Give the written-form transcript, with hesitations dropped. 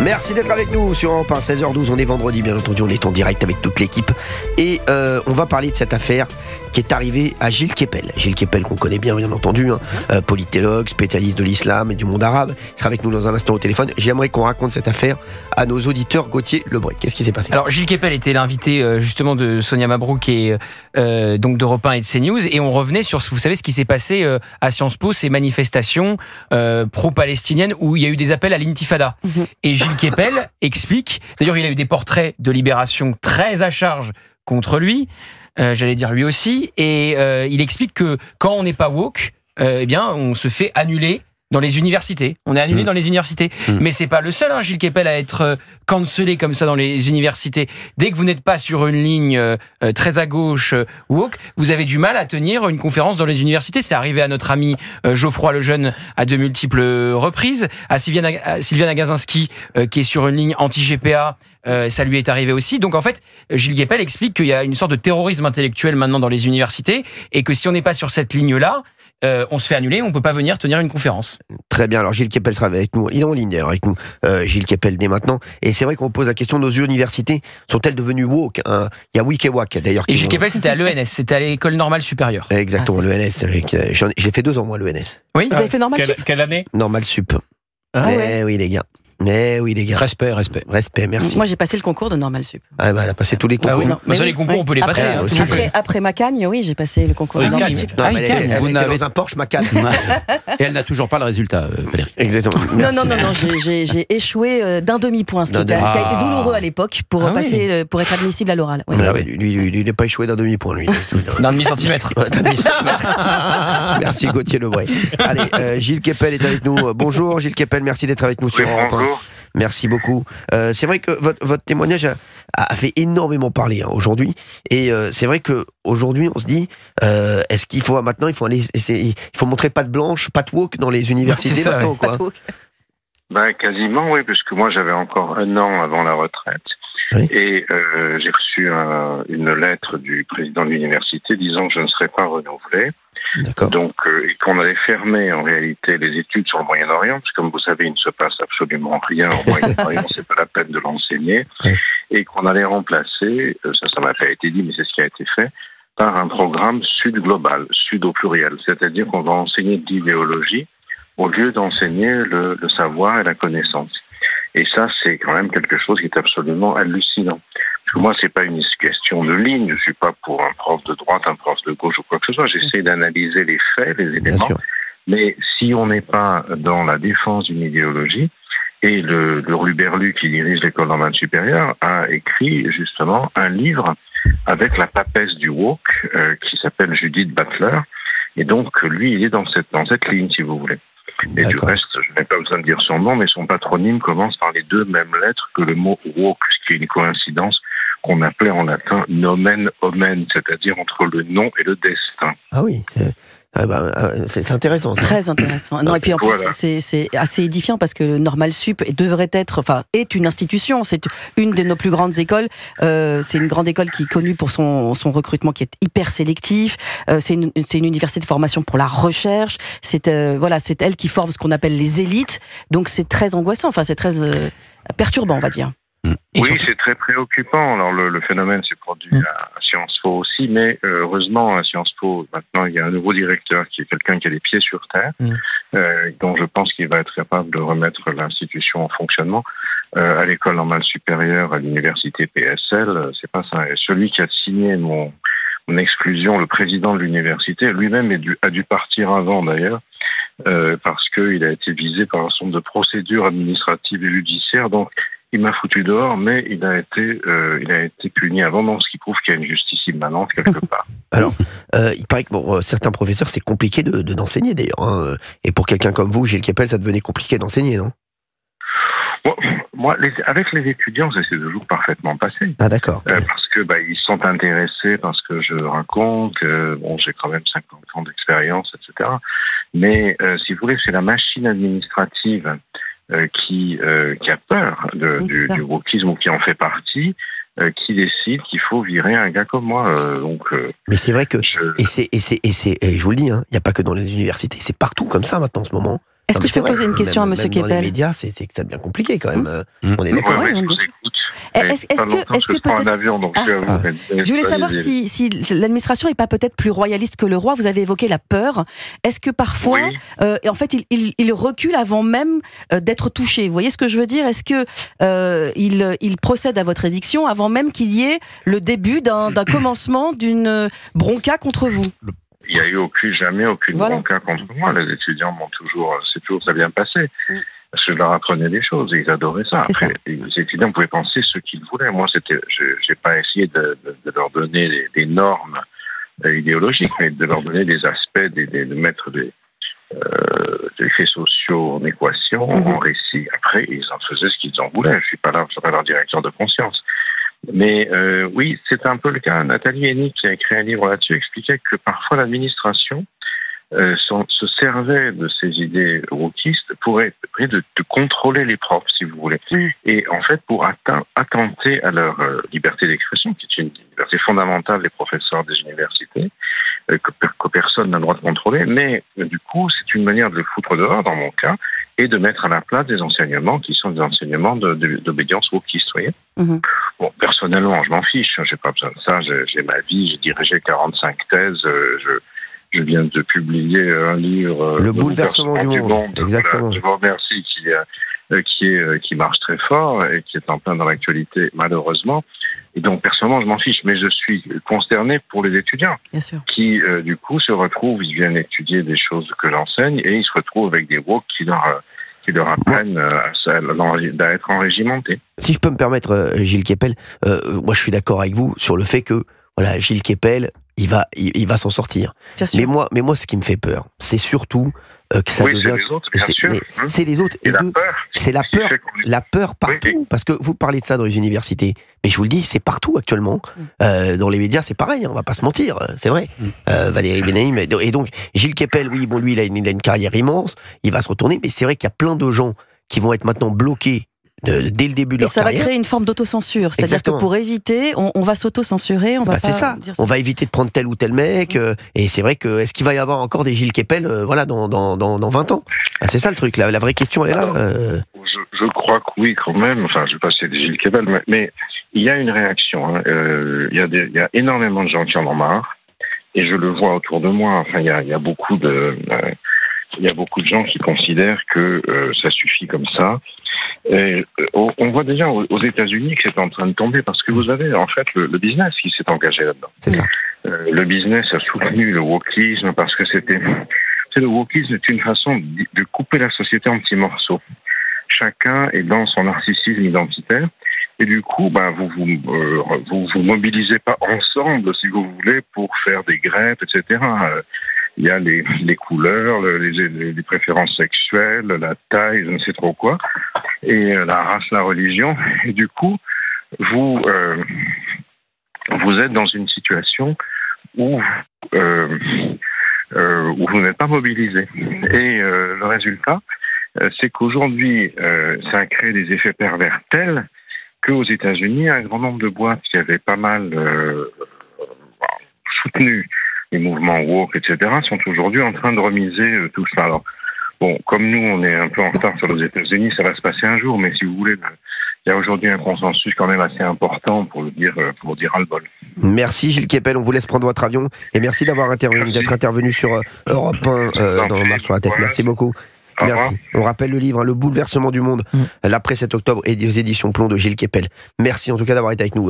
Merci d'être avec nous sur Europe 1, 16h12. On est vendredi, bien entendu. On est en direct avec toute l'équipe. Et on va parler de cette affaire qui est arrivée à Gilles Kepel. Gilles Kepel, qu'on connaît bien entendu, politologue, spécialiste de l'islam et du monde arabe. Il sera avec nous dans un instant au téléphone. J'aimerais qu'on raconte cette affaire à nos auditeurs. Gauthier Lebray, qu'est-ce qui s'est passé? Alors, Gilles Kepel était l'invité justement de Sonia Mabrouk et donc d'Europe 1 et de CNews. Et on revenait sur, vous savez, ce qui s'est passé à Sciences Po, ces manifestations pro-palestiniennes où il y a eu des appels à l'intifada. Et Gilles Kepel explique, d'ailleurs il a eu des portraits de Libération très à charge contre lui, j'allais dire lui aussi, et il explique que quand on n'est pas woke, eh bien on se fait annuler dans les universités. On est annulé dans les universités. Mais c'est pas le seul, Gilles Kepel, à être cancellé comme ça dans les universités. Dès que vous n'êtes pas sur une ligne très à gauche woke, vous avez du mal à tenir une conférence dans les universités. C'est arrivé à notre ami Geoffroy Lejeune à de multiples reprises, à Sylviane Agacinski qui est sur une ligne anti-GPA. Ça lui est arrivé aussi. Donc en fait, Gilles Kepel explique qu'il y a une sorte de terrorisme intellectuel maintenant dans les universités et que si on n'est pas sur cette ligne-là, on se fait annuler, on ne peut pas venir tenir une conférence. Très bien, alors Gilles Kepel sera avec nous, il est en ligne d'ailleurs avec nous, Gilles Kepel dès maintenant, et c'est vrai qu'on pose la question, nos universités sont-elles devenues woke? Il y a Wikewak d'ailleurs. Et Gilles Kepel c'était à l'ENS, c'était à l'École Normale Supérieure. Exactement, l'ENS, j'ai fait 2 ans moi l'ENS. Oui, vous avez fait Normale Sup? Quelle année? Normale Sup. Oui les gars. Oui, les gars. Respect, merci. Moi, j'ai passé le concours de Normal Sup. Ah bah, elle a passé tous les concours. Mais ça, les concours, on peut les passer. Après ma cagne, oui, j'ai passé le concours de Normal Sup. Elle était dans un Porsche Macan. Et elle n'a toujours pas le résultat, Valérie. Exactement. Non, j'ai échoué d'un demi-point, ce qui a été douloureux à l'époque pour être admissible à l'oral. Lui, il n'est pas échoué d'un demi-point, lui. D'un demi-centimètre. Merci Gauthier Lebray. Allez, Gilles Kepel est avec nous. Bonjour Gilles Kepel, merci d'être avec nous sur Europe 1. Merci beaucoup. C'est vrai que votre témoignage a fait énormément parler aujourd'hui. Et c'est vrai qu'aujourd'hui, on se dit, est-ce qu'il faut maintenant, il faut montrer patte blanche, patte woke dans les universités maintenant, quoi. Quasiment, oui, puisque moi j'avais encore 1 an avant la retraite. Oui. Et j'ai reçu une lettre du président de l'université disant que je ne serais pas renouvelé. Donc, et qu'on allait fermer en réalité les études sur le Moyen-Orient, parce que comme vous savez, il ne se passe absolument rien au Moyen-Orient, c'est pas la peine de l'enseigner, et qu'on allait remplacer, ça m'a pas été dit, mais c'est ce qui a été fait, par un programme Sud global, Sud au pluriel, c'est-à-dire qu'on va enseigner de l'idéologie au lieu d'enseigner le savoir et la connaissance. Et ça, c'est quand même quelque chose qui est absolument hallucinant. Parce que moi, c'est pas une question de ligne. Je suis pas pour un prof de droite, un prof de gauche ou quoi que ce soit. J'essaie d'analyser les faits, les éléments. Mais si on n'est pas dans la défense d'une idéologie, et le Ruberlu qui dirige l'école normale supérieure a écrit justement un livre avec la papesse du woke qui s'appelle Judith Butler. Et donc, lui, il est dans cette ligne, si vous voulez. Et du reste, je n'ai pas besoin de dire son nom, mais son patronyme commence par les 2 mêmes lettres que le mot woke, ce qui est une coïncidence qu'on appelait en latin nomen omen, c'est-à-dire entre le nom et le destin. Ah oui, c'est intéressant. Ça. Très intéressant. Non, et puis en plus, c'est assez édifiant parce que le Normal Sup est une institution. C'est une de nos plus grandes écoles. C'est une grande école qui est connue pour son recrutement qui est hyper sélectif. C'est une université de formation pour la recherche. C'est elle qui forme ce qu'on appelle les élites. Donc c'est très angoissant. Enfin, c'est très perturbant, on va dire. Oui, c'est très préoccupant. Alors le phénomène s'est produit à Sciences Po aussi, mais heureusement à Sciences Po, maintenant il y a un nouveau directeur qui est quelqu'un qui a les pieds sur terre, dont je pense qu'il va être capable de remettre l'institution en fonctionnement. À l'école normale supérieure, à l'université PSL, c'est pas ça. Et celui qui a signé mon exclusion, le président de l'université, lui-même a dû partir avant d'ailleurs, parce qu'il a été visé par un certain nombre de procédures administratives et judiciaires. Donc il m'a foutu dehors, mais il a été puni avant, donc ce qui prouve qu'il y a une justice immanente quelque part. Alors, il paraît que certains professeurs, c'est compliqué d'enseigner d'ailleurs. Et pour quelqu'un comme vous, Gilles Kepel, ça devenait compliqué d'enseigner, non? Moi, avec les étudiants, ça s'est toujours parfaitement passé. Ah d'accord. Parce que ils sont intéressés parce que je raconte que j'ai quand même 50 ans d'expérience, etc. Mais si vous voulez, c'est la machine administrative qui a peur du wokisme ou qui en fait partie, qui décide qu'il faut virer un gars comme moi. Mais c'est vrai que et je vous le dis, il n'y a pas que dans les universités, c'est partout comme ça maintenant en ce moment. Est-ce que je peux poser une question à M. Keppel? Dans les médias, c'est que ça devient compliqué quand même. On est d'accord. Oui, je vous écoute. Est-ce que peut-être... avion, donc je voulais savoir si l'administration n'est pas peut-être plus royaliste que le roi. Vous avez évoqué la peur. Est-ce que parfois, en fait, il recule avant même d'être touché? Vous voyez ce que je veux dire? Est-ce que il procède à votre éviction avant même qu'il y ait le début d'un commencement d'une bronca contre vous? Il n'y a eu jamais aucune bronca contre moi. Les étudiants c'est toujours ça bien passé. Parce que je leur apprenais des choses et ils adoraient ça. Après, les étudiants pouvaient penser ce qu'ils voulaient. Moi, j'ai pas essayé de leur donner des normes idéologiques, mais de leur donner des aspects, de mettre des faits sociaux en équation, en récit. Après, ils en faisaient ce qu'ils en voulaient. Je suis pas leur directeur de conscience. Mais oui, c'est un peu le cas. Nathalie Hennig, qui a écrit un livre là-dessus, expliquait que parfois l'administration se servait de ces idées wokistes pour de contrôler les profs, si vous voulez. Et en fait, pour attenter à leur liberté d'expression, qui est une liberté fondamentale des professeurs des universités, que personne n'a le droit de contrôler. Mais du coup, c'est une manière de le foutre dehors, dans mon cas, et de mettre à la place des enseignements qui sont des enseignements d'obédience wokiste, vous voyez. Bon, personnellement, je m'en fiche, j'ai pas besoin de ça, j'ai ma vie, j'ai dirigé 45 thèses, je viens de publier un livre, Le bouleversement du monde. Exactement. Voilà, je vous remercie, qui marche très fort et qui est en plein dans l'actualité, malheureusement. Et donc, personnellement, je m'en fiche, mais je suis consterné pour les étudiants. Bien sûr. Qui, du coup, se retrouvent, ils viennent étudier des choses que j'enseigne et ils se retrouvent avec des woke qui leur apprennent à être enrégimentés. Si je peux me permettre, Gilles Keppel, moi je suis d'accord avec vous sur le fait que voilà, Gilles Keppel, il va s'en sortir. Mais moi, ce qui me fait peur, c'est surtout que ça devient. C'est les autres, bien sûr. C'est les autres. Et c'est la peur partout. Parce que vous parlez de ça dans les universités, mais je vous le dis, c'est partout actuellement. Dans les médias, c'est pareil. On va pas se mentir, c'est vrai. Valérie Benaïm et donc Gilles Keppel, oui, bon, lui, il a une carrière immense. Il va se retourner, mais c'est vrai qu'il y a plein de gens qui vont être maintenant bloqués dès le début de leur carrière. Et ça va créer une forme d'autocensure, c'est-à-dire que pour éviter, on va s'auto-censurer, on va pas. C'est ça. On va éviter de prendre tel ou tel mec, et c'est vrai que est-ce qu'il va y avoir encore des Gilles Keppel, voilà, dans 20 ans? C'est ça le truc. La vraie question elle est là. Je crois que oui, quand même. Enfin, je ne sais pas si c'est des Gilles Keppel, mais il y a une réaction. Il y a énormément de gens qui en ont marre, et je le vois autour de moi. Enfin, il y a beaucoup de gens qui considèrent que ça suffit comme ça. Et on voit déjà aux États-Unis que c'est en train de tomber parce que vous avez en fait le business qui s'est engagé là-dedans. C'est ça. Le business a soutenu le wokisme parce que le wokisme est une façon de couper la société en petits morceaux. Chacun est dans son narcissisme identitaire et du coup, vous mobilisez pas ensemble, si vous voulez, pour faire des grèves, etc. Il y a les couleurs, les préférences sexuelles, la taille, je ne sais trop quoi, et la race, la religion. Et du coup, vous êtes dans une situation où vous n'êtes pas mobilisé. Et le résultat, c'est qu'aujourd'hui, ça a créé des effets pervers tels qu'aux États-Unis, un grand nombre de boîtes qui avaient pas mal soutenu les mouvements woke, etc., sont aujourd'hui en train de remiser tout ça. Alors, bon, comme nous, on est un peu en retard sur les États-Unis, ça va se passer un jour, mais si vous voulez, il y a aujourd'hui un consensus quand même assez important pour dire ras-le-bol. Merci Gilles Keppel, on vous laisse prendre votre avion et merci d'avoir d'être intervenu sur Europe 1 dans Marche sur la tête. Merci beaucoup. Merci. On rappelle le livre, Le bouleversement du monde, l'après 7 octobre et des éditions Plomb de Gilles Keppel. Merci en tout cas d'avoir été avec nous.